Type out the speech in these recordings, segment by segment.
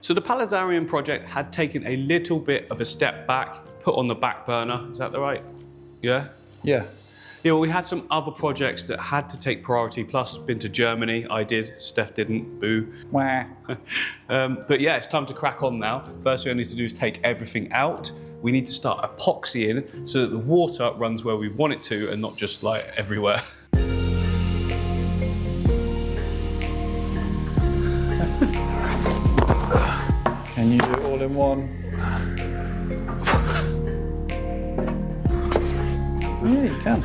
So the Paludarium project had taken a little bit of a step back, put on the back burner. Is that the right? Yeah? Yeah. Yeah, well, we had some other projects that had to take priority, plus been to Germany. I did, Steph didn't, boo. Wah. But yeah, it's time to crack on now. First thing I need to do is take everything out. We need to start epoxying so that the water runs where we want it to and not just like everywhere. Can you do it all in one? Yeah, you can.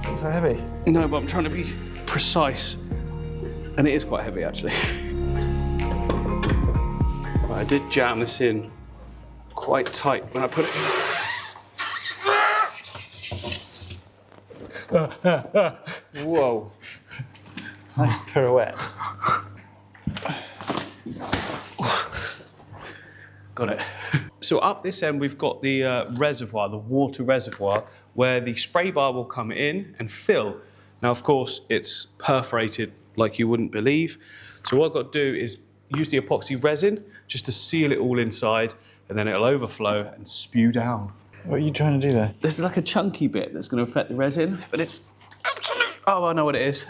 It's so heavy. No, but I'm trying to be precise. And it is quite heavy, actually. But I did jam this in quite tight when I put it in. Whoa. Nice pirouette. Got it. So up this end, we've got the reservoir, the water reservoir, where the spray bar will come in and fill. Now, of course, it's perforated like you wouldn't believe. So what I've got to do is use the epoxy resin just to seal it all inside, and then it'll overflow and spew down. What are you trying to do there? There's like a chunky bit that's going to affect the resin, but it's absolute. Oh, I know what it is.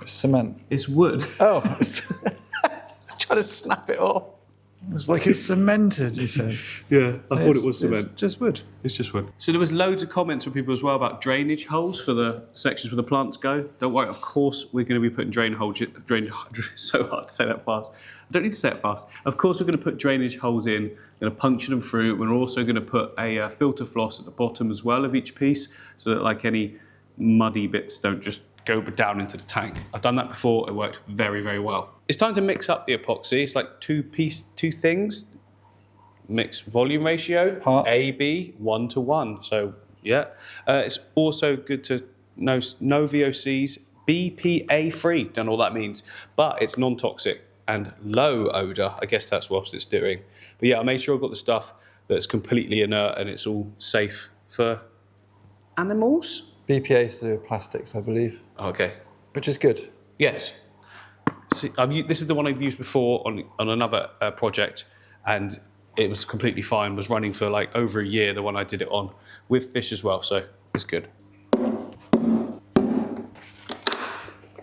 Cement. It's wood. Oh. I'm trying to snap it off. It's like it's cemented, you said. Yeah, I thought it was cement. It's just wood. It's just wood. So there was loads of comments from people as well about drainage holes for the sections where the plants go. Don't worry, of course we're going to be putting drainage holes. So hard to say that fast. I don't need to say it fast. Of course we're going to put drainage holes in. We're going to puncture them through. We're also going to put a filter floss at the bottom as well of each piece, so that like any muddy bits don't just go down into the tank. I've done that before. It worked very, very well. It's time to mix up the epoxy. It's like two things. Mix volume ratio, Parts. AB 1:1. So yeah, it's also good to know no VOCs, BPA free. Don't know what that means, but it's non-toxic and low odor. I guess that's what it's doing. But yeah, I made sure I've got the stuff that's completely inert and it's all safe for animals. BPA is to do with plastics, I believe. Okay. Which is good. Yes. See, this is the one I've used before on another project, and it was completely fine. Was running for like over a year, the one I did it on, with fish as well, so it's good.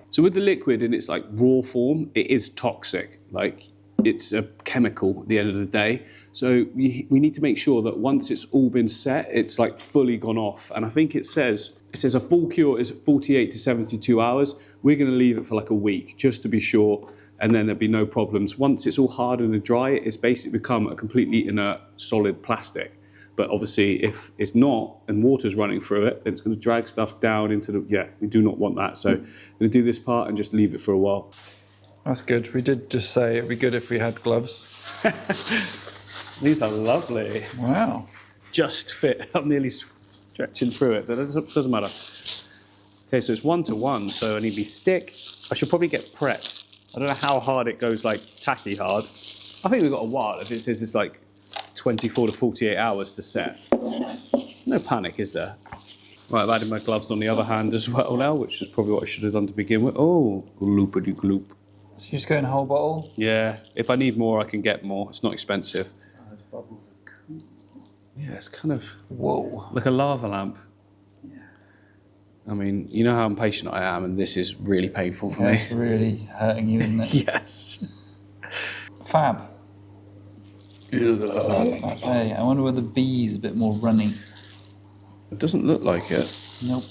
So with the liquid in its like raw form, it is toxic. Like it's a chemical at the end of the day. So we need to make sure that once it's all been set, it's like fully gone off. And I think it says a full cure is 48 to 72 hours. We're going to leave it for like a week just to be sure, and then there'll be no problems. Once it's all hardened and dry, it's basically become a completely inert solid plastic. But obviously, if it's not and water's running through it, then it's going to drag stuff down into the. Yeah, we do not want that. So I'm going to do this part and just leave it for a while. That's good. We did just say it'd be good if we had gloves. These are lovely. Wow. Just fit. I'm nearly stretching through it, but it doesn't matter. Okay, so it's 1:1, so I need my stick. I should probably get prepped. I don't know how hard it goes, like tacky hard. I think we've got a while if it says it's like 24 to 48 hours to set. No panic, is there? Right, I've added my gloves on the other hand as well now, which is probably what I should have done to begin with. Oh, gloopity gloop. So you just go in a whole bottle? Yeah, if I need more, I can get more. It's not expensive. Oh, those bubbles are cool. Yeah, it's kind of Whoa. like a lava lamp. Yeah. I mean, you know how impatient I am, and this is really painful for me. It's really hurting you, isn't it? Yes. Fab. That's A. I wonder whether B is a bit more runny. It doesn't look like it. Nope.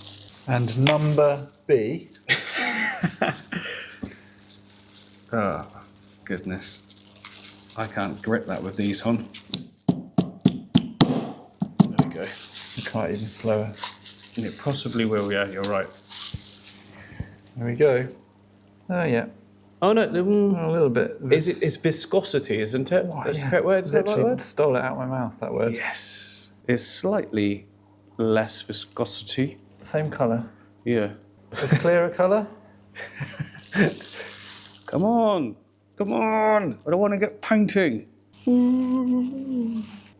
And number B. Oh, goodness. I can't grip that with these on. There we go. You can't even slower. And it possibly will, yeah, you're right. There we go. Oh, yeah. Oh, no. A little bit. It's viscosity, isn't it? Oh, That's yeah. the correct word? Is that the right Literally word? stole it out of my mouth, that word. Yes. It's slightly less viscosity. Same colour. Yeah. Is clearer colour? Come on. Come on. I don't want to get painting.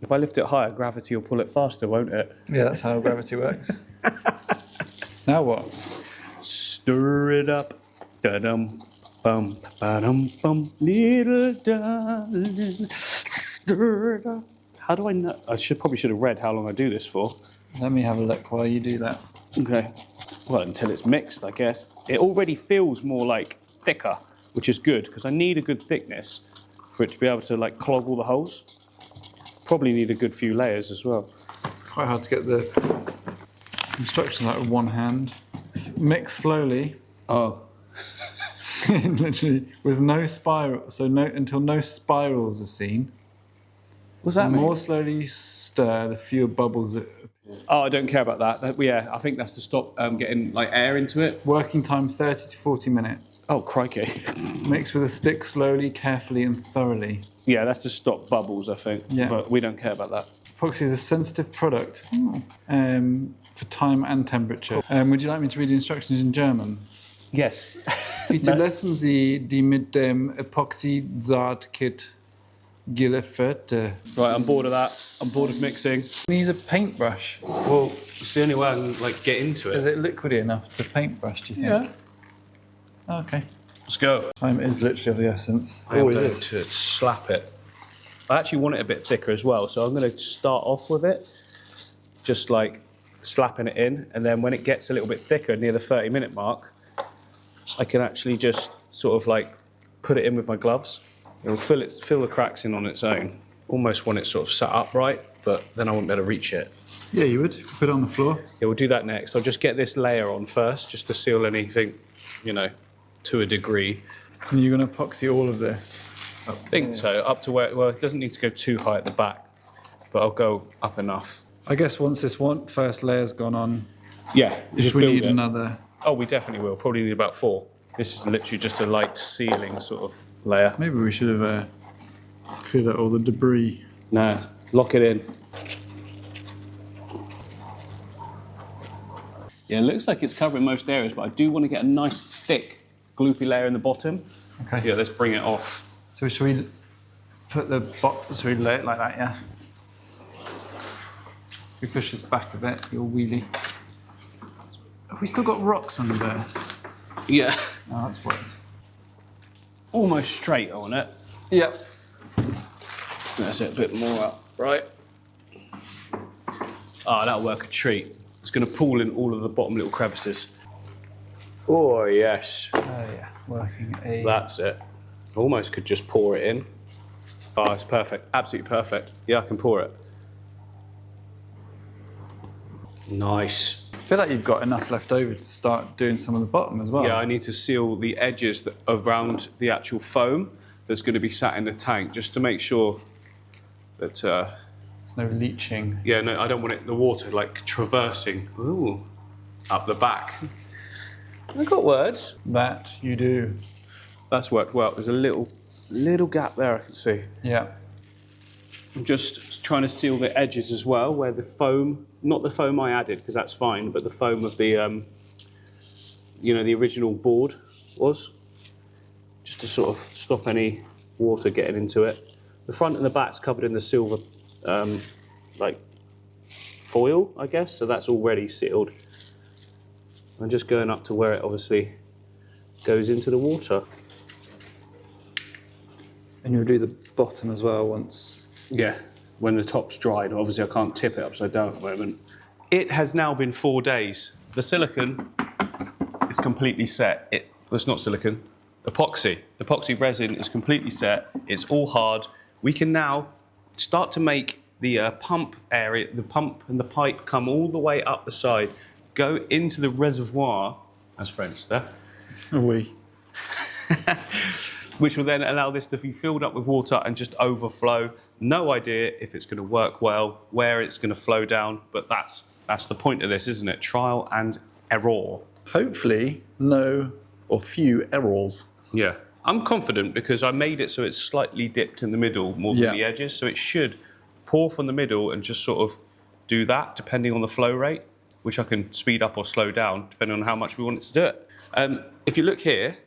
If I lift it higher, gravity will pull it faster, won't it? Yeah, that's how gravity works. Now what? Stir it up. Da-dum, bum, ba-dum, bum, little darling. Stir it up. How do I know? I probably should have read how long I do this for. Let me have a look while you do that. Okay. Well, until it's mixed, I guess. It already feels more like thicker, which is good because I need a good thickness for it to be able to like clog all the holes. Probably need a good few layers as well. Quite hard to get the instructions out with one hand. Mix slowly. Oh. Literally, with no spiral, so until no spirals are seen. What's that The mean? more slowly you stir, the fewer bubbles that appear. Oh, I don't care about that. Yeah, I think that's to stop getting like air into it. Working time 30 to 40 minutes. Oh, crikey. Mix with a stick slowly, carefully and thoroughly. Yeah, that's to stop bubbles, I think. Yeah. But we don't care about that. Epoxy is a sensitive product for time and temperature. Would you like me to read the instructions in German? Yes. Bitte lassen Sie die mit dem Epoxy-Saatkit gelieferte. Right, I'm bored of that. I'm bored of mixing. Use a paintbrush. Well, it's the only way I can like get into Is it. it liquidy enough to paintbrush, do you think? Yeah. Oh, okay. Let's go. Time is literally of the essence. I'm going to slap it. I actually want it a bit thicker as well, so I'm going to start off with it, just like slapping it in, and then when it gets a little bit thicker near the 30-minute mark, I can actually just sort of like put it in with my gloves. It'll fill the cracks in on its own. Almost want it sort of sat upright, but then I won't be able to reach it. Yeah, you would, if you put it on the floor. Yeah, we'll do that next. I'll just get this layer on first, just to seal anything, you know, to a degree. And you're going to epoxy all of this? I think so, up to where, well, it doesn't need to go too high at the back, but I'll go up enough. I guess once this first layer's gone on, Yeah, if we need another. Oh, we definitely will. Probably need about 4. This is literally just a light sealing sort of layer. Maybe we should have cleared out all the debris. No, lock it in. Yeah, it looks like it's covering most areas, but I do want to get a nice thick gloopy layer in the bottom. Okay. Yeah, let's bring it off. So should we put the so we lay it like that, yeah? We push this back a bit, your wheelie. Have we still got rocks under there? Yeah. Oh, that's worse. Almost straight on it. Yep. That's it, a bit more up, right? Oh, that'll work a treat. It's going to pull in all of the bottom little crevices. Oh, yes. Oh, yeah. Working a... That's it. Almost could just pour it in. Oh, it's perfect. Absolutely perfect. Yeah, I can pour it. Nice. I feel like you've got enough left over to start doing some of the bottom as well. Yeah, I need to seal the edges around the actual foam that's going to be sat in the tank, just to make sure that... There's no leaching. yeah, no, I don't want the water like traversing up the back. I got words. That you do. That's worked well. There's a little gap there I can see. Yeah. I'm just trying to seal the edges as well, where the foam, not the foam I added, because that's fine, but the foam of the, you know, the original board was, just to sort of stop any water getting into it. The front and the back's covered in the silver, like, foil, I guess, so that's already sealed. I'm just going up to where it obviously goes into the water. And you'll do the bottom as well once. Yeah, when the top's dried. Obviously I can't tip it upside down at the moment. It has now been 4 days. The silicone is completely set. Well, it's not silicone, epoxy. Epoxy resin is completely set. It's all hard. We can now start to make the pump area, the pump and the pipe come all the way up the side, go into the reservoir, that's French there. Oui. Which will then allow this to be filled up with water and just overflow. No idea if it's going to work well, where it's going to flow down, but that's the point of this, isn't it? Trial and error. Hopefully, no or few errors. Yeah. I'm confident because I made it so it's slightly dipped in the middle more than the edges, so it should pour from the middle and just sort of do that depending on the flow rate, which I can speed up or slow down depending on how much we want it to do it. If you look here,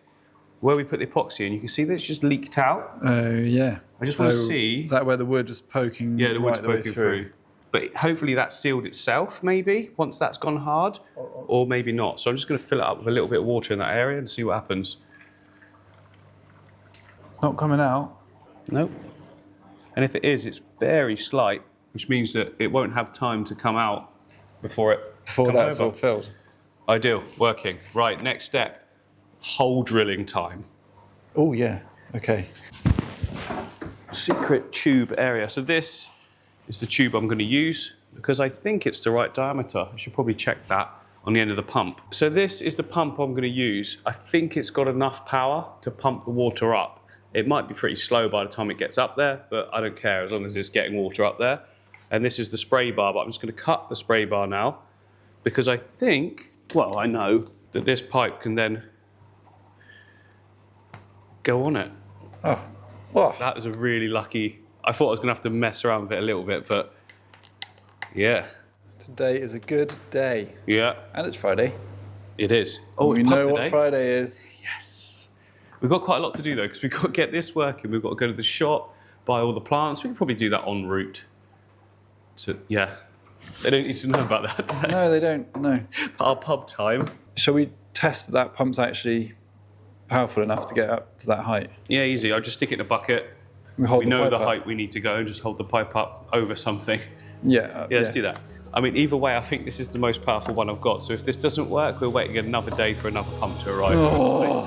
where we put the epoxy in, you can see that it's just leaked out. Oh, yeah. I just want to see... Is that where the wood is poking? Yeah, the wood's right the way poking through. But hopefully that's sealed itself, maybe, once that's gone hard, or maybe not. So I'm just going to fill it up with a little bit of water in that area and see what happens. Not coming out. Nope. And if it is, it's very slight, which means that it won't have time to come out before that's all filled. Ideal, working. Right, next step, hole drilling time. Oh, yeah, okay. Secret tube area. So this is the tube I'm going to use because I think it's the right diameter. I should probably check that on the end of the pump. So this is the pump I'm going to use. I think it's got enough power to pump the water up. It might be pretty slow by the time it gets up there, but I don't care as long as it's getting water up there. And this is the spray bar, but I'm just going to cut the spray bar now because I think, well, I know that this pipe can then go on it. Oh, well. That was a really lucky... I thought I was going to have to mess around with it a little bit, but yeah. Today is a good day. Yeah. And it's Friday. It is. Oh, we it's know pub today. what Friday is. Yes. We've got quite a lot to do, though, because we've got to get this working. We've got to go to the shop, buy all the plants. We can probably do that en route. So, yeah. They don't need to know about that, do they? No, they don't, no. Our pub time. Shall we test that pump's actually powerful enough to get up to that height? Yeah, easy. I'll just stick it in a bucket. We know the height we need to go and just hold the pipe up over something. Yeah. Yeah, let's do that. I mean, either way, I think this is the most powerful one I've got. So if this doesn't work, we're waiting another day for another pump to arrive. Oh.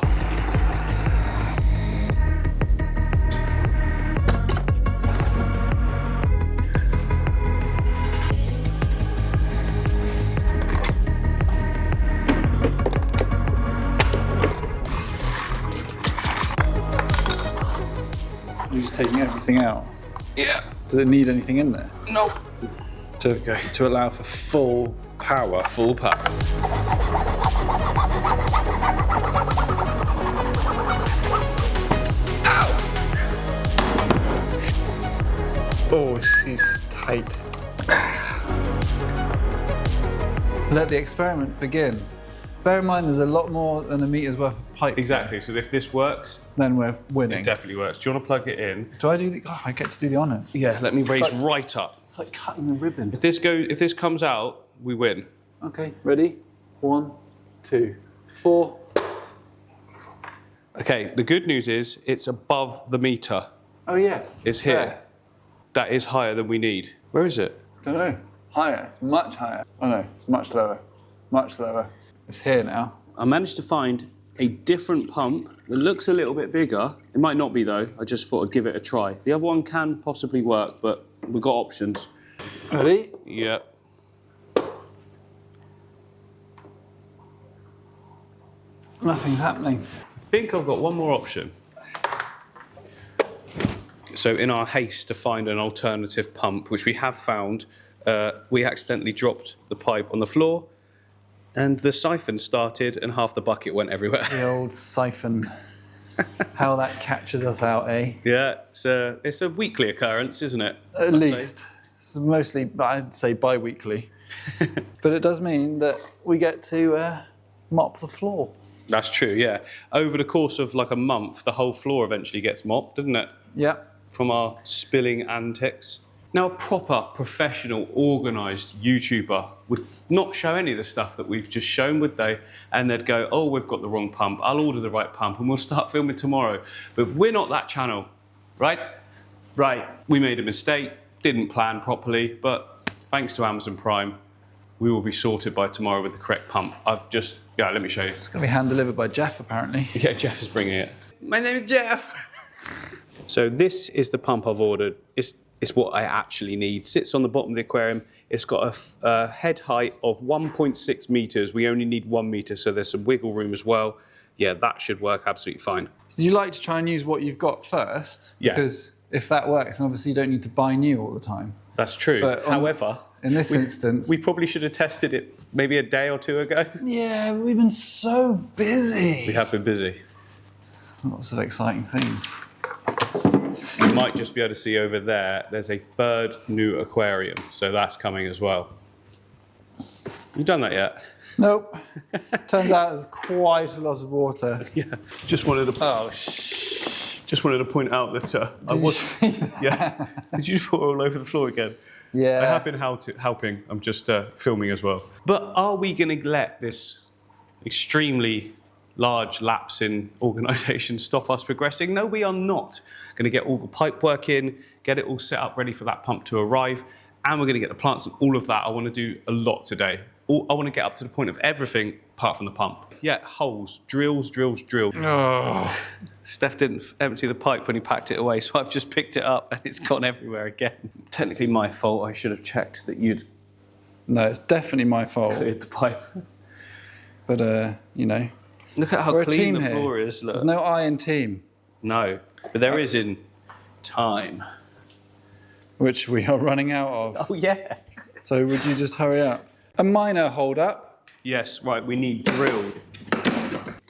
You're just taking everything out. Yeah. Does it need anything in there? No. To allow for full power. Full power. Oh, she's tight. Let the experiment begin. Bear in mind, there's a lot more than a meter's worth of pipe. Exactly. So if this works, then we're winning. it definitely works. Do you want to plug it in? Do I do the? Oh, I get to do the honours. Yeah. Let me raise right up. It's like cutting the ribbon. If this comes out, we win. Okay. Ready? 1, 2, 4. Okay. The good news is it's above the meter. Oh yeah. It's here. That is higher than we need. Where is it? Don't know. Higher. It's much higher. Oh no. It's much lower. Much lower. It's here now. I managed to find a different pump that looks a little bit bigger. It might not be though. I just thought I'd give it a try. The other one can possibly work, but we've got options. Ready? Yeah. Nothing's happening. I think I've got one more option. So in our haste to find an alternative pump, which we have found, we accidentally dropped the pipe on the floor and the siphon started and half the bucket went everywhere. The old siphon. How that catches us out, eh? Yeah, it's a weekly occurrence, isn't it? At least. It's mostly, I'd say, bi-weekly. But it does mean that we get to mop the floor. That's true, yeah. Over the course of like a month, the whole floor eventually gets mopped, doesn't it? Yeah. From our spilling antics. Now, a proper, professional, organised YouTuber would not show any of the stuff that we've just shown, would they? And they'd go, oh, we've got the wrong pump. I'll order the right pump and we'll start filming tomorrow. But we're not that channel, right? Right. We made a mistake, didn't plan properly, but thanks to Amazon Prime, we will be sorted by tomorrow with the correct pump. Yeah, let me show you. It's going to be hand-delivered by Jeff, apparently. Yeah, Jeff is bringing it. My name is Jeff. So this is the pump I've ordered. It's what I actually need. Sits on the bottom of the aquarium. It's got a head height of 1.6 meters. We only need 1 meter, so there's some wiggle room as well. Yeah, that should work absolutely fine. So you like to try and use what you've got first? Yeah. Because if that works, then obviously you don't need to buy new all the time. That's true. However, in this instance, we probably should have tested it maybe a day or two ago. Yeah, we've been so busy. We have been busy. Lots of exciting things. You might just be able to see over there, there's a third new aquarium, so that's coming as well. You done that yet? Nope. Turns out there's quite a lot of water. Yeah. Just wanted to point out that I was. Yeah. Did you just put it all over the floor again? Yeah. I have been helping. I'm just filming as well. But are we going to let this extremely large lapse in organisation stop us progressing? No, we are not. Going to get all the pipe work in, get it all set up ready for that pump to arrive, and we're going to get the plants and all of that. I want to do a lot today. I want to get up to the point of everything apart from the pump. Yeah, holes, drills. Oh. Steph didn't empty the pipe when he packed it away, so I've just picked it up and it's gone everywhere again. Technically my fault. I should have checked that you'd... No, it's definitely my fault. Cleared the pipe. But, you know. Look at how we're clean the here. floor is. Look. There's no I in team. No, but there is in time. Which we are running out of. Oh, yeah. So would you just hurry up? A minor hold up. Yes, right, we need drill.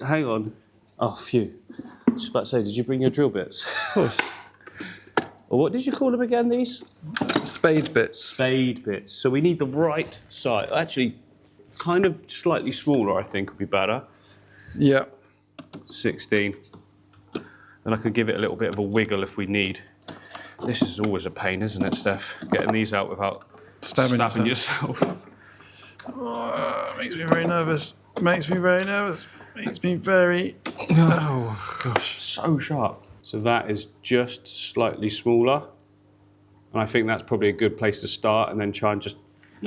Hang on. Oh, phew. Just about to say, did you bring your drill bits? Of course. Or what did you call them again, these? Spade bits. Spade bits. So we need the right size. Actually, kind of slightly smaller, I think, would be better. Yeah. 16. And I could give it a little bit of a wiggle if we need. This is always a pain, isn't it, Steph? Getting these out without stabbing yourself. Oh, makes me very nervous. Makes me very nervous. Makes me very... Oh, gosh. So sharp. So that is just slightly smaller. And I think that's probably a good place to start and then try and just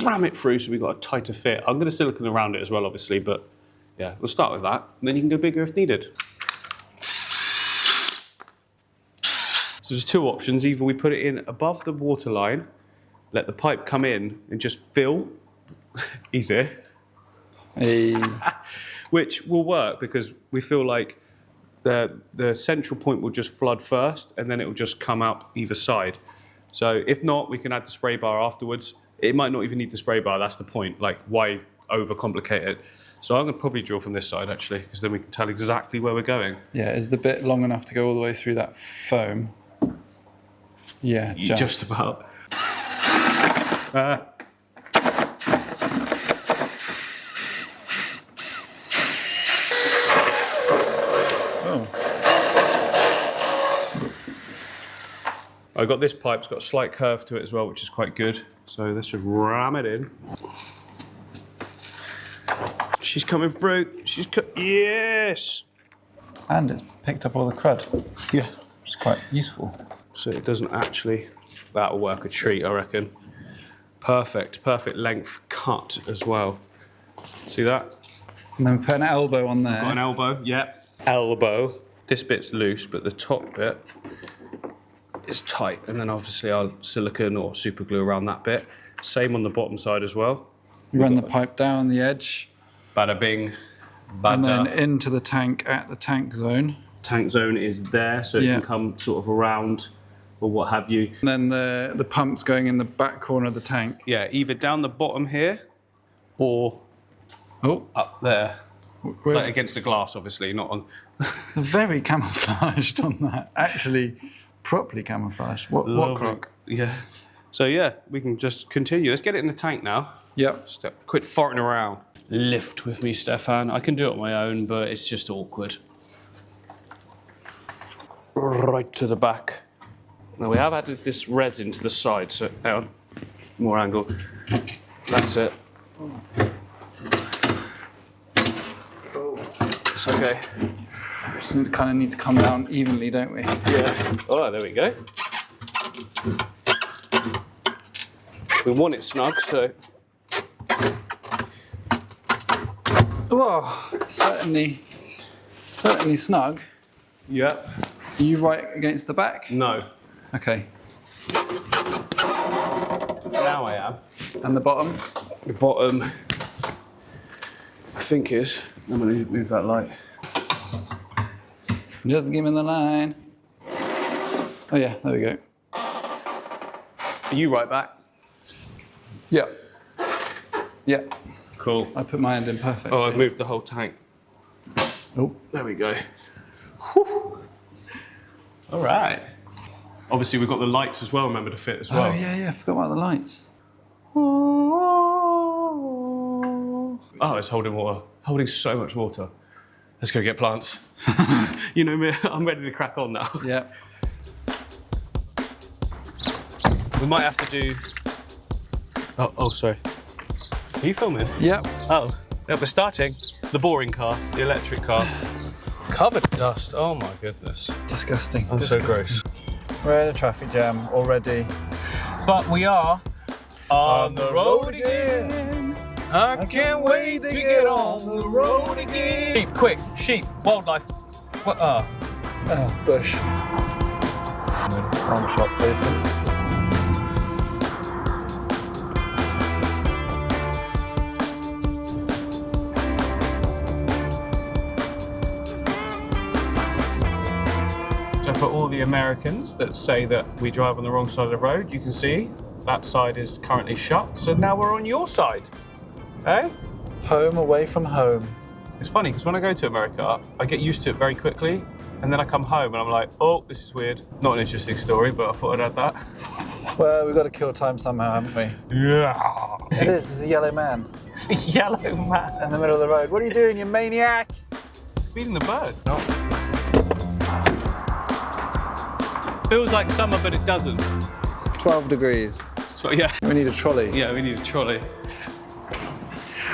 ram it through so we've got a tighter fit. I'm going to silicone around it as well, obviously, but yeah, we'll start with that. And then you can go bigger if needed. So there's two options. Either we put it in above the water line, let the pipe come in and just fill. Easy. Hey. Which will work because we feel like the central point will just flood first and then it will just come out either side. So if not, we can add the spray bar afterwards. It might not even need the spray bar, that's the point. Like, why overcomplicate it? So I'm going to probably drill from this side, actually, because then we can tell exactly where we're going. Yeah, is the bit long enough to go all the way through that foam? Yeah, just about. Oh. I got this pipe, it's got a slight curve to it as well, which is quite good. So let's just ram it in. She's coming through. Yes! And it's picked up all the crud. Yeah. Which is quite useful. So it doesn't actually... That'll work a treat, I reckon. Perfect length cut as well. See that? And then put an elbow on there. Got an elbow, yep. Elbow. This bit's loose, but the top bit is tight. And then obviously I'll silicone or super glue around that bit. Same on the bottom side as well. Run the pipe down the edge. Bada bing, bada. And then into the tank at the tank zone. Tank zone is there, so it can come sort of around or what have you. And then the pump's going in the back corner of the tank. Yeah, either down the bottom here or up there. Like against the glass, obviously, not on... Very camouflaged on that. Actually, properly camouflaged. What crock? Yeah. So yeah, we can just continue. Let's get it in the tank now. Yep. Quit farting around. Lift with me, Stefan. I can do it on my own, but it's just awkward. Right to the back. Now we have added this resin to the side, so hang on. More angle. That's it. It's okay. Just kind of need to come down evenly, don't we? Yeah. Oh, there we go. We want it snug, so... Oh, certainly snug. Yeah. Are you right against the back? No. Okay. Now I am. And the bottom? The bottom, I think is... I'm going to move that light. Just give me the line. Oh yeah, there we go. Are you right back? Yeah. Yeah. Cool. I put my hand in perfect. Oh, I've moved the whole tank. Oh. There we go. Whew. All right. Obviously, we've got the lights as well, remember, to fit as well. Oh, yeah, I forgot about the lights. Oh, it's holding water. Holding so much water. Let's go get plants. You know me, I'm ready to crack on now. Yeah. We might have to do Oh, sorry. Are you filming? Yep. Oh, yeah, we're starting. The boring car, the electric car. Covered in dust. Oh my goodness. Disgusting. I'm so gross. We're in a traffic jam already. But we are on the road again. I can't wait to get on the road again. Sheep, quick, sheep, wildlife. What? Bush. Wrong shop open. So for all the Americans that say that we drive on the wrong side of the road, you can see that side is currently shut. So now we're on your side, eh? Home away from home. It's funny because when I go to America, I get used to it very quickly. And then I come home and I'm like, oh, this is weird. Not an interesting story, but I thought I'd add that. Well, we've got to kill time somehow, haven't we? Yeah. It is. It's a yellow man It's a yellow man. in the middle of the road. What are you doing, you maniac? Feeding the birds. No. Feels like summer, but it doesn't. It's 12 degrees. Yeah. We need a trolley. Yeah, we need a trolley.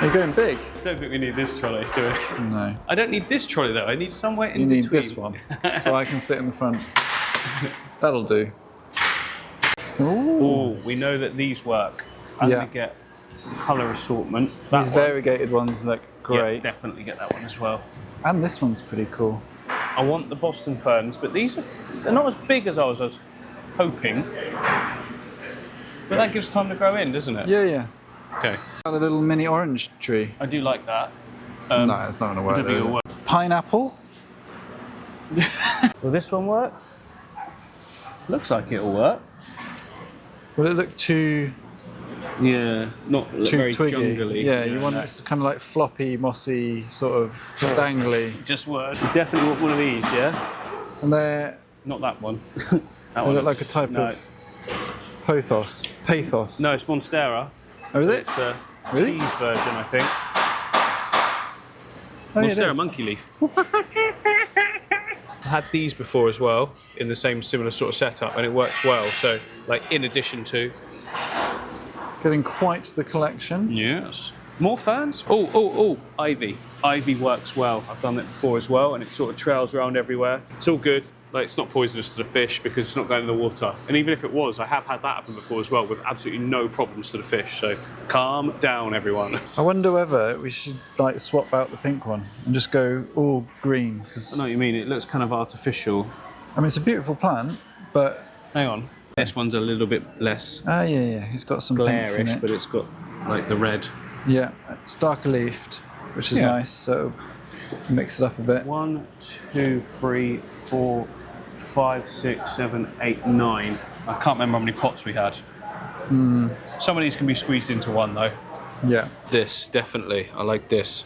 You're going big? I don't think we need this trolley, do we? No. I don't need this trolley though. I need somewhere in You between. need this one, so I can sit in the front. That'll do. Oh, we know that these work. I'm Yeah. going to get colour assortment. That These one. variegated ones look great. Yeah, definitely get that one as well. And this one's pretty cool. I want the Boston ferns, but they're not as big as I was hoping. But that gives time to grow in, doesn't it? Yeah, yeah. Okay. Got a little mini orange tree. I do like that. No, it's not going to I work. don't think though, it'll is work. it? Pineapple. Will this one work? Looks like it'll work. Will it look too Not too very twiggy? jungly. Yeah, you want this kind of like floppy, mossy, sort of dangly. Just work. You definitely want one of these, yeah? And they Not that one. That look like a type of pothos. Pathos. No, it's Monstera. Oh, is it? It's the Really? cheese version, I think. Oh, yeah, it Monstera is. monkey leaf. I had these before as well in the same similar sort of setup, and it works well. So, like in addition to. Getting quite the collection. Yes. More ferns? Oh, ivy. Ivy works well. I've done that before as well, and it sort of trails around everywhere. It's all good. Like, it's not poisonous to the fish because it's not going in the water. And even if it was, I have had that happen before as well with absolutely no problems to the fish. So calm down, everyone. I wonder whether we should like swap out the pink one and just go all green. I Because know what you mean. It looks kind of artificial. I mean, it's a beautiful plant, but Hang on. This one's a little bit less yeah, it's got some pinks in glarish, it. but it's got like the red. Yeah, it's darker leafed, which is Yeah. nice. So mix it up a bit. 1, 2, 3, 4, 5, 6, 7, 8, 9. I can't remember how many pots we had. Some of these can be squeezed into one though. Yeah. This, definitely. I like this.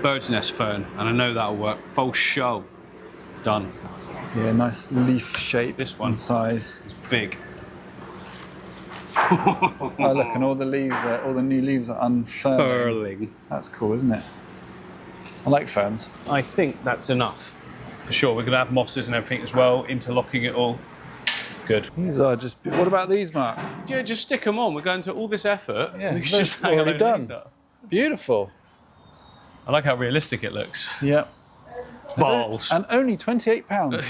Bird's nest fern, and I know that'll work. Full show. Done. Yeah, nice leaf shape. This one. And size. It's big. Oh look, and all the new leaves are unfurling. Furling. That's cool, isn't it? I like ferns. I think that's enough. For sure. We're going to have mosses and everything as well, interlocking it all. Good. These are just. What about these, Mark? Yeah, just stick them on. We're going to all this effort. Yeah, we should they're just hang already our done. leaves up. Beautiful. I like how realistic it looks. Yep. Balls. And only £28.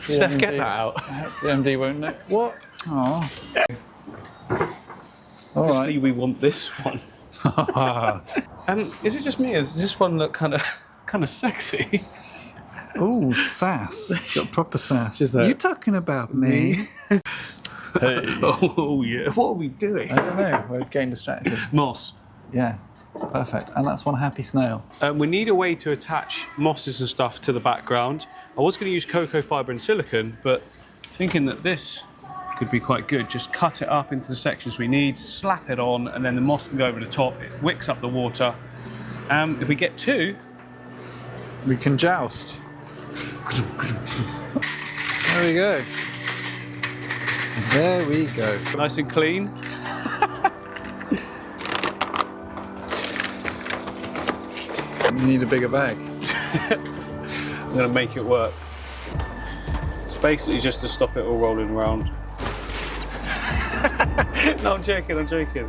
Steph, get that out. The MD won't know. What? Oh. All Obviously, right. we want this one. Is it just me? Or does this one look kind of sexy? Ooh, sass. It's got proper sass. Is that- You talking about me? Hey. Oh yeah. What are we doing? I don't know. We're getting distracted. Moss. Yeah. Perfect. And that's one happy snail. We need a way to attach mosses and stuff to the background. I was going to use cocoa fibre and silicone, but thinking that this could be quite good. Just cut it up into the sections we need, slap it on, and then the moss can go over the top. It wicks up the water. If we get two, We can joust. There we go. There we go. nice and clean. You need a bigger bag. I'm going to make it work. It's basically just to stop it all rolling around. No, I'm joking, I'm joking.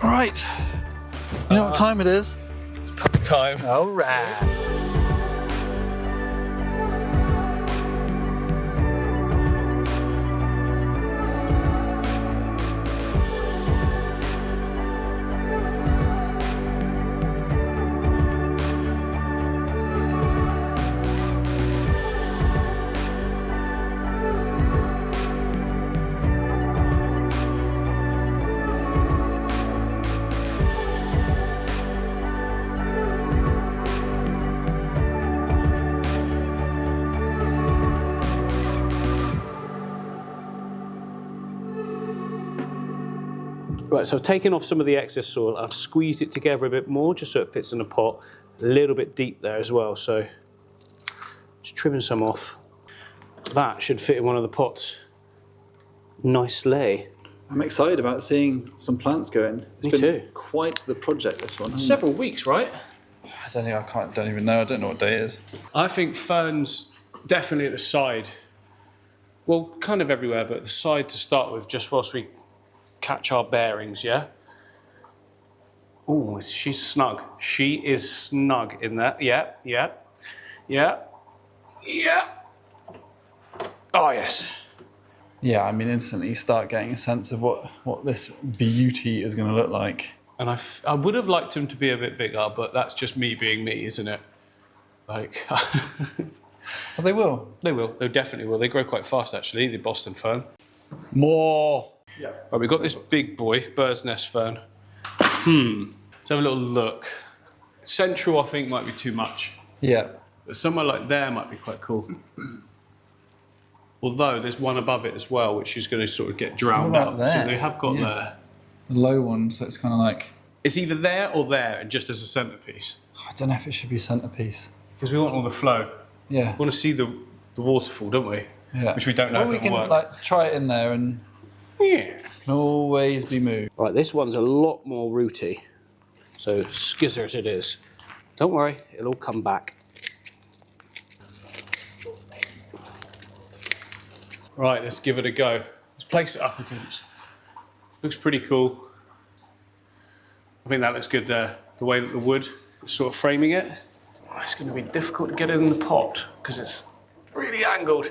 Right. You know what time it is? It's time. All right. Right, so I've taken off some of the excess soil. I've squeezed it together a bit more just so it fits in the pot. A little bit deep there as well, so just trimming some off. That should fit in one of the pots nicely. I'm excited about seeing some plants go in. It's Me been too. quite the project, this one. Several weeks, right? I don't think don't even know. I don't know what day it is. I think ferns definitely at the side. Well, kind of everywhere, but the side to start with, just whilst we catch our bearings, yeah? Oh, she's snug. She is snug in there. Yeah, yeah, yeah, yeah. Oh, yes. Yeah, I mean, instantly you start getting a sense of what this beauty is going to look like. And I would have liked them to be a bit bigger, but that's just me being me, isn't it? Like, Well, they will. they will. They definitely will. They grow quite fast, actually, the Boston fern. More. Yeah. Right, we've got this big boy, bird's nest fern. Let's have a little look. Central, I think, might be too much. Yeah. But somewhere like there might be quite cool. Although there's one above it as well, which is going to sort of get drowned What out. about So there? they have got there. The low one, so it's kind of like, It's either there or there, and just as a centrepiece. I don't know if it should be centerpiece. Because we want all the flow. Yeah. We want to see the waterfall, don't we? Yeah. Which we don't know Or if we it'll can work. like try it in there and Yeah. can always be moved. Right, this one's a lot more rooty. So skizzers it is. Don't worry, it'll all come back. Right, let's give it a go. Let's place it up against. Looks pretty cool. I think that looks good there. The way that the wood is sort of framing it. It's going to be difficult to get it in the pot because it's really angled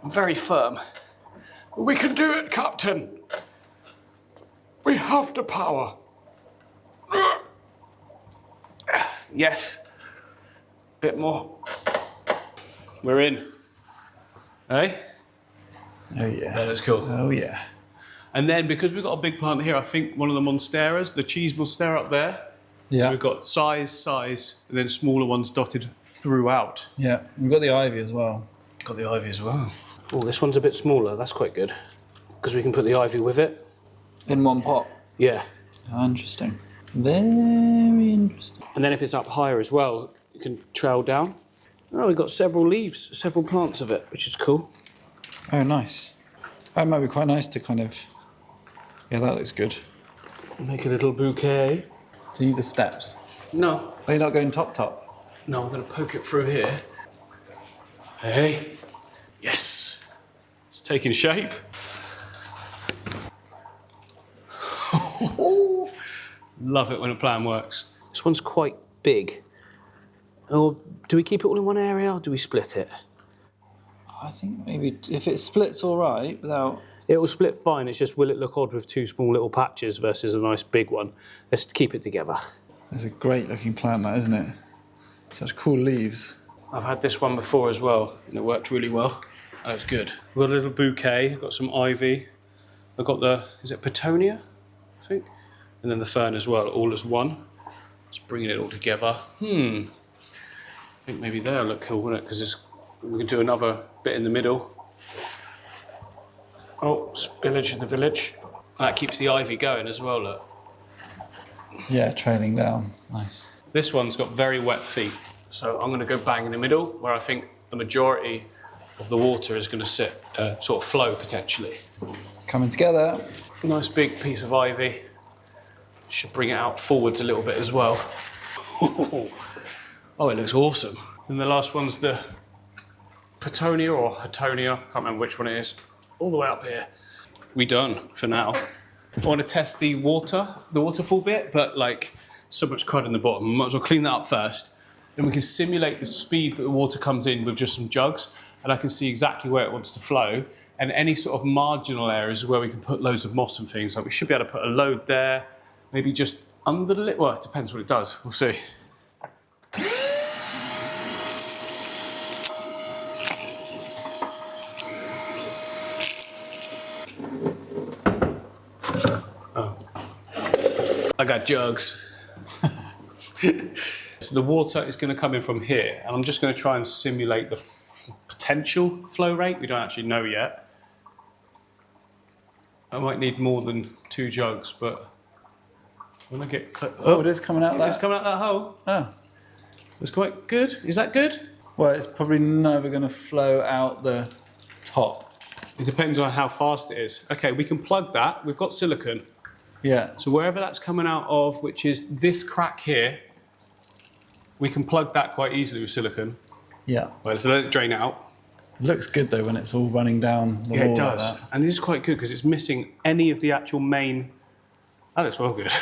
and very firm. But we can do it, Captain. We have the power. Yes. Bit more. We're in. Hey? Oh yeah. That looks cool. Oh yeah. And then because we've got a big plant here, I think one of the monsteras, the cheese monstera up there. Yeah. So we've got size, and then smaller ones dotted throughout. Yeah. We've got the ivy as well. Got the ivy as well. Oh, this one's a bit smaller. That's quite good. Because we can put the ivy with it. In one pot. Yeah. Oh, interesting. Very interesting. And then if it's up higher as well, you can trail down. Oh, we've got several leaves, several plants of it, which is cool. Oh, nice. That might be quite nice to kind of... Yeah, that looks good. Make a little bouquet. Do you need the steps? No. Are you not going top? No, I'm going to poke it through here. Hey. Yes. It's taking shape. Love it when a plan works. This one's quite big. Or do we keep it all in one area or do we split it? I think maybe if it splits all right without... It will split fine, it's just will it look odd with two small little patches versus a nice big one? Let's keep it together. It's a great looking plant, that, isn't it? Such cool leaves. I've had this one before as well, and it worked really well. That was good. We've got a little bouquet, I've got some ivy. I've got the, is it Petunia, I think? And then the fern as well, all as one. Just bringing it all together. I think maybe there'll look cool, wouldn't it? Because we can do another bit in the middle. Oh, spillage in the village. And that keeps the ivy going as well, look. Yeah, trailing down. Nice. This one's got very wet feet, so I'm going to go bang in the middle, where I think the majority of the water is going to sit, sort of flow potentially. It's coming together. Nice big piece of ivy. Should bring it out forwards a little bit as well. Oh, it looks awesome. And the last one's the Patonia or Hatonia, can't remember which one it is, all the way up here. We done for now. I want to test the waterfall bit, but like so much crud in the bottom. Might as well clean that up first. Then we can simulate the speed that the water comes in with just some jugs, and I can see exactly where it wants to flow, and any sort of marginal areas where we can put loads of moss and things. Like we should be able to put a load there, maybe just under the lid. Well, it depends what it does. We'll see. I got jugs. So the water is going to come in from here, and I'm just going to try and simulate the potential flow rate. We don't actually know yet. I might need more than 2 jugs, but when I get close... Oh, it is coming out that. It's coming out that hole. Oh. That's quite good. Is that good? Well, it's probably never going to flow out the top. It depends on how fast it is. Okay, we can plug that. We've got silicone. Yeah. So wherever that's coming out of, which is this crack here, we can plug that quite easily with silicone. Yeah. Well, so let it drain out. It looks good though when it's all running down the wall. Yeah, it does. Like that. And this is quite good because it's missing any of the actual main... That looks well good.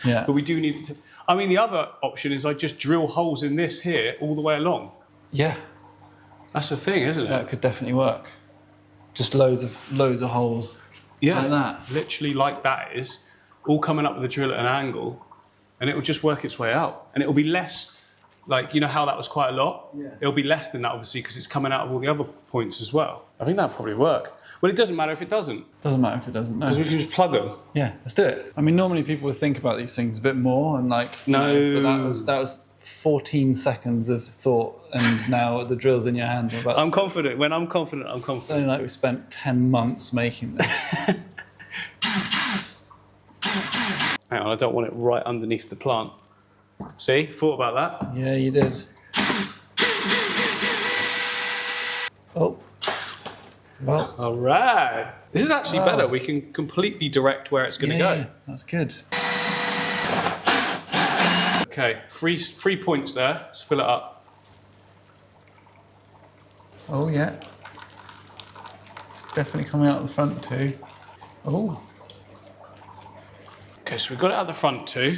Yeah. But we do need to... I mean, the other option is I just drill holes in this here all the way along. Yeah. That's the thing, isn't it? That could definitely work. Just loads of holes. Yeah. Like that. Literally like that is. All coming up with a drill at an angle, and it will just work its way out. And it will be less, like, you know how that was quite a lot? Yeah. It'll be less than that, obviously, because it's coming out of all the other points as well. I think that'll probably work. Well, it doesn't matter if it doesn't. Doesn't matter if it doesn't. No. Because we can just plug them. Yeah, let's do it. I mean, normally people would think about these things a bit more and like... No. You know, but that was 14 seconds of thought, and now the drill's in your hand. I'm confident. When I'm confident, I'm It's confident. only like we spent 10 months making this. Hang on, I don't want it right underneath the plant. See? Thought about that? Yeah, you did. Oh. Well. All right. This is actually better. We can completely direct where it's going to go. Yeah, that's good. Okay, 3 points there. Let's fill it up. Oh, yeah. It's definitely coming out the front too. Oh. Okay, so we've got it at the front too.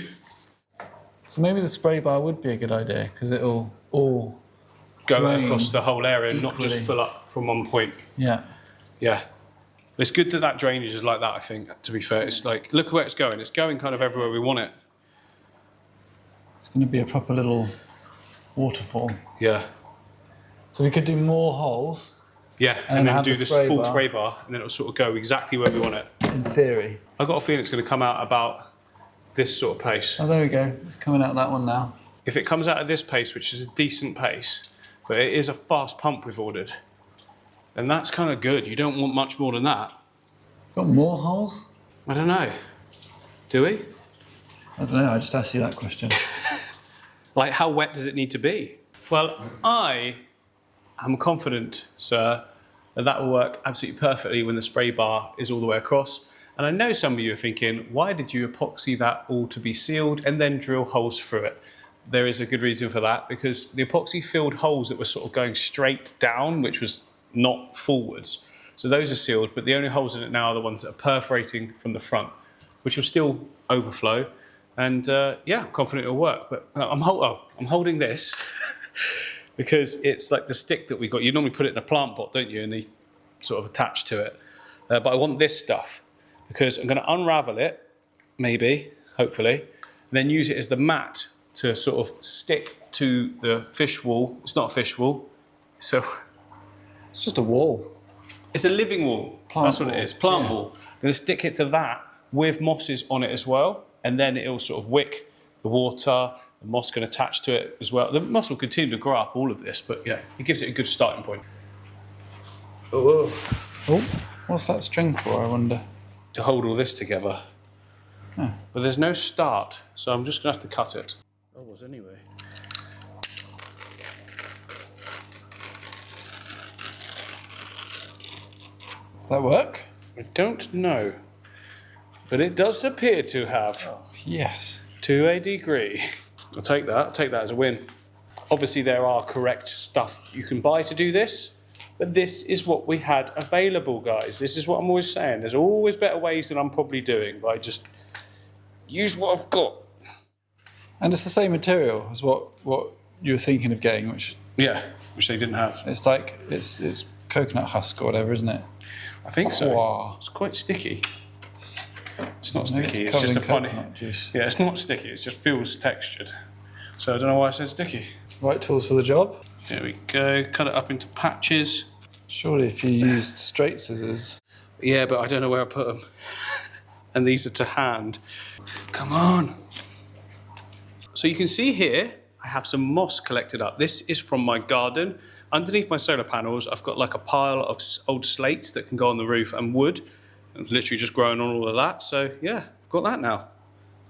So maybe the spray bar would be a good idea because it'll all Go drain across the whole area, not just equally. fill up from one point. Yeah. Yeah. It's good that that drainage is like that, I think, to be fair. It's like, look where it's going. It's going kind of everywhere we want it. It's going to be a proper little waterfall. Yeah. So we could do more holes, Yeah, And and then have do the this spray full bar. spray bar, and then it'll sort of go exactly where we want it. in theory. I've got a feeling it's going to come out about this sort of pace. Oh, there we go. It's coming out that one now. If it comes out at this pace, which is a decent pace, but it is a fast pump we've ordered, then that's kind of good. You don't want much more than that. Got more holes? I don't know. Do we? I don't know. I just asked you that question. Like, how wet does it need to be? Well, I am confident, sir, that that will work absolutely perfectly when the spray bar is all the way across. And I know some of you are thinking, why did you epoxy that all to be sealed and then drill holes through it? There is a good reason for that, because the epoxy filled holes that were sort of going straight down, which was not forwards. So those are sealed, but the only holes in it now are the ones that are perforating from the front, which will still overflow. And yeah, I'm confident it'll work. But I'm holding this because it's like the stick that we got. You normally put it in a plant pot, don't you? And they sort of attach to it. But I want this stuff because I'm going to unravel it, maybe, hopefully, and then use it as the mat to sort of stick to the fish wall. It's not a fish wall, so It's just a wall. it's a living wall. Plant That's what wall, it is, plant yeah. wall. I'm going to stick it to that with mosses on it as well, and then it'll sort of wick the water. The moss can attach to it as well. The moss will continue to grow up all of this, but yeah, it gives it a good starting point. Oh, Oh, what's that string for, I wonder? to hold all this together. Oh. But there's no start, so I'm just going to have to cut it. Oh, was anyway. That work? I don't know, but it does appear to have, Yes. to a degree. I'll take that as a win. Obviously there are correct stuff you can buy to do this, but this is what we had available, guys. This is what I'm always saying. There's always better ways than I'm probably doing, but I just use what I've got. And it's the same material as what you were thinking of getting, which they didn't have. it's like it's coconut husk or whatever, isn't it? I think so. Wow. It's quite sticky. It's not Maybe sticky. it's It's just a covered in funny. coconut juice. Yeah, it's not sticky. It just feels textured. So I don't know why I said sticky. Right tools for the job. There we go. Cut it up into patches. Surely if you used straight scissors. Yeah, but I don't know where I put them. And these are to hand. Come on. So you can see here, I have some moss collected up. This is from my garden. Underneath my solar panels, I've got like a pile of old slates that can go on the roof and wood. It was literally just growing on all of that. So yeah, I've got that now.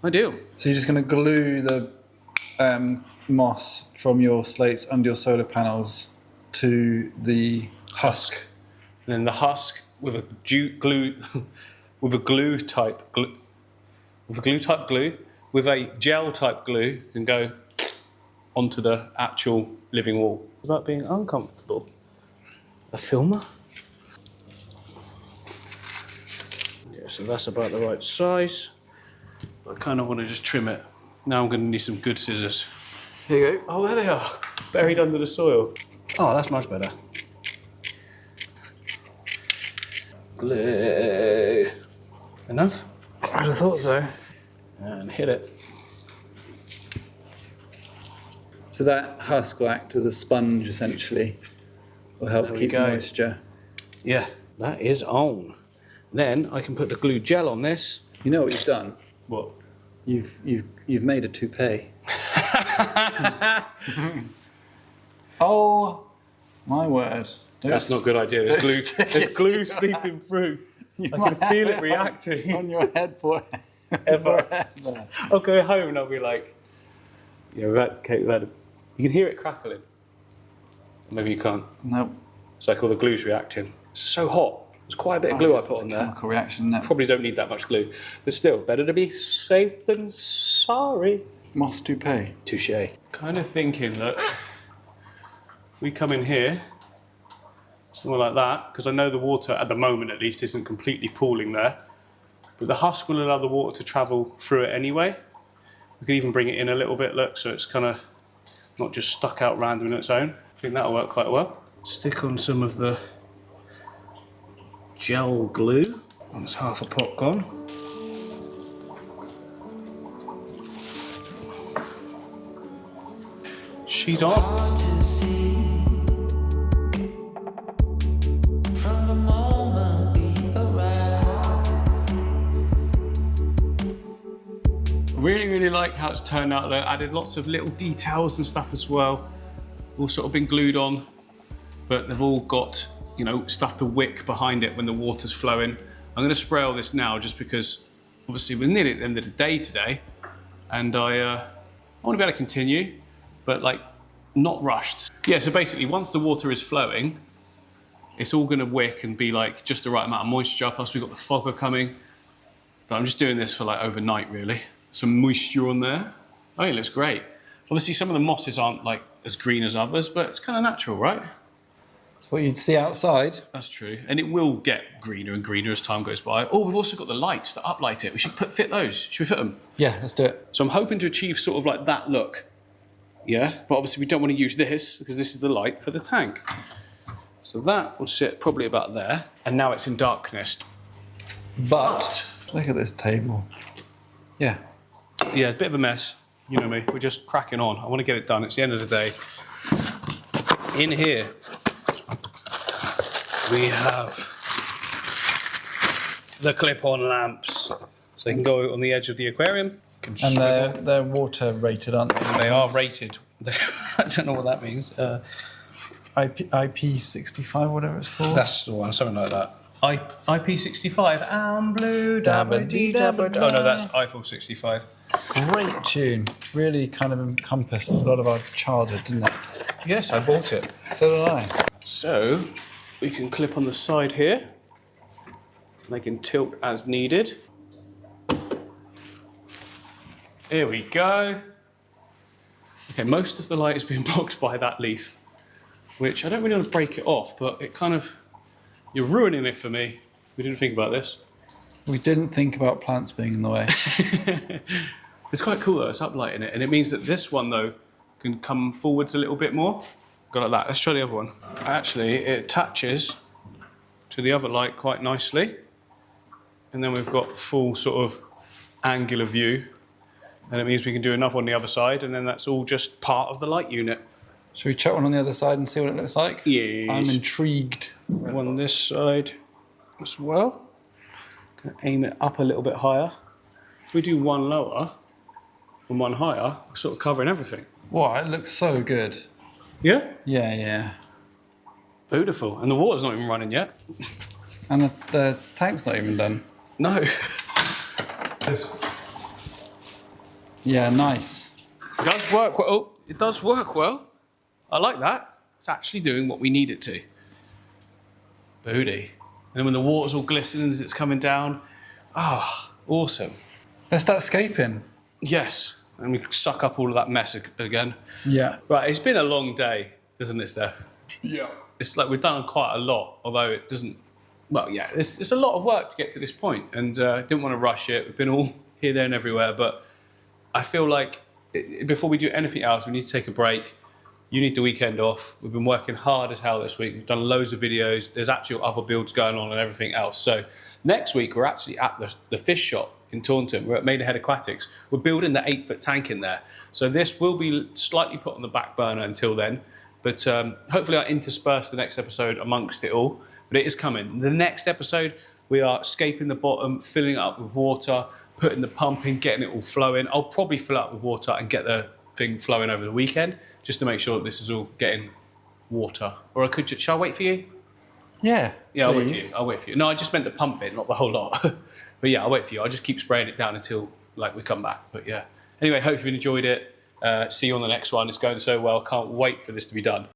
Ideal. So you're just going to glue the moss from your slates under your solar panels to the husk. And then the husk with a glue, with a glue type glue, with a gel type glue can go onto the actual living wall without being uncomfortable. A filmer. Yeah, so that's about the right size. I kind of want to just trim it. Now I'm going to need some good scissors. Here you go. Oh, there they are, buried under the soil. Oh, that's much better. Glue. Enough? I'd have thought so. And hit it. So that husk will act as a sponge essentially. Will help keep moisture. Yeah, that is on. Then I can put the glue gel on this. You know what you've done? What? You've made a toupee. Oh my word. That's not a good idea. There's glue sleeping through. I can feel it reacting. On your head forever. I'll go home and I'll be like, yeah, you can hear it crackling. Maybe you can't. Nope. It's like all the glue's reacting. It's so hot. There's quite a bit of glue I put on there. Chemical reaction, isn't it? Probably don't need that much glue. But still, better to be safe than sorry. Moss toupee. Touche. Kind of thinking that if we come in here, somewhere like that, because I know the water, at the moment at least, isn't completely pooling there. But the husk will allow the water to travel through it anyway. We could even bring it in a little bit, look, so it's kind of not just stuck out random on its own. I think that'll work quite well. Stick on some of the gel glue. That's half a pot gone. Sheet on. Really like how it's turned out. I added lots of little details and stuff as well. All sort of been glued on, but they've all got, you know, stuff to wick behind it when the water's flowing. I'm going to spray all this now just because obviously we're nearly at the end of the day today, and I want to be able to continue, but like not rushed. Yeah, so basically once the water is flowing, it's all going to wick and be like just the right amount of moisture, plus we've got the fogger coming. But I'm just doing this for like overnight really. Some moisture on there. I think it looks great. Obviously some of the mosses aren't like as green as others, but it's kind of natural, right? That's what you'd see outside. That's true. And it will get greener and greener as time goes by. Oh, we've also got the lights that uplight it. We should fit those. Should we fit them? Yeah, let's do it. So I'm hoping to achieve sort of like that look. Yeah, but obviously we don't want to use this because this is the light for the tank. So that will sit probably about there. And now it's in darkness. But look at this table. Yeah. Yeah, it's a bit of a mess. You know me, we're just cracking on. I want to get it done. It's the end of the day. In here, we have the clip-on lamps. So they can go on the edge of the aquarium. And they're water rated, aren't they? They are rated. I don't know what that means. IP65, whatever it's called. That's the one, something like that. IP65, I'm blue, dabba dee dabba. Oh no, that's Eiffel 65. Great tune. Really kind of encompassed a lot of our childhood, didn't it? Yes, I bought it. So did I. So we can clip on the side here. They can tilt as needed. Here we go. Okay, most of the light is being blocked by that leaf, which I don't really want to break it off, but it kind of, you're ruining it for me. We didn't think about this. We didn't think about plants being in the way. It's quite cool though, it's uplighting it, and it means that this one though can come forwards a little bit more. Go like that. Let's try the other one. Actually, it attaches to the other light quite nicely, and then we've got full sort of angular view, and it means we can do another on the other side, and then that's all just part of the light unit. Shall we chuck one on the other side and see what it looks like? Yes. I'm intrigued. One this side as well. Gonna aim it up a little bit higher. If we do one lower and one higher, we're sort of covering everything. Wow, it looks so good. Yeah? Yeah, yeah. Beautiful. And the water's not even running yet. And the tank's not even done. No. Yeah, nice. It does work well. Oh, it does work well. I like that. It's actually doing what we need it to. Booty. And then when the water's all glistening as it's coming down, ah, awesome. Let's start scaping. Yes. And we suck up all of that mess again. Yeah. Right, it's been a long day, isn't it, Steph? Yeah. It's like we've done quite a lot, although it doesn't... Well, yeah, it's a lot of work to get to this point, and didn't want to rush it. We've been all here, there and everywhere, but I feel like before we do anything else, we need to take a break. You need the weekend off. We've been working hard as hell this week. We've done loads of videos. There's actually other builds going on and everything else. So next week, we're actually at the fish shop in Taunton. We're at Maidenhead Aquatics. We're building the 8-foot tank in there. So this will be slightly put on the back burner until then. But hopefully I'll intersperse the next episode amongst it all. But it is coming. The next episode, we are scaping the bottom, filling it up with water, putting the pump in, getting it all flowing. I'll probably fill it up with water and get the thing flowing over the weekend, just to make sure that this is all getting water. Or shall I wait for you? Yeah, Yeah, please. I'll wait for you. No, I just meant the pump in, not the whole lot. But yeah, I'll wait for you. I'll just keep spraying it down until we come back. But yeah. Anyway, hope you enjoyed it. See you on the next one. It's going so well. Can't wait for this to be done.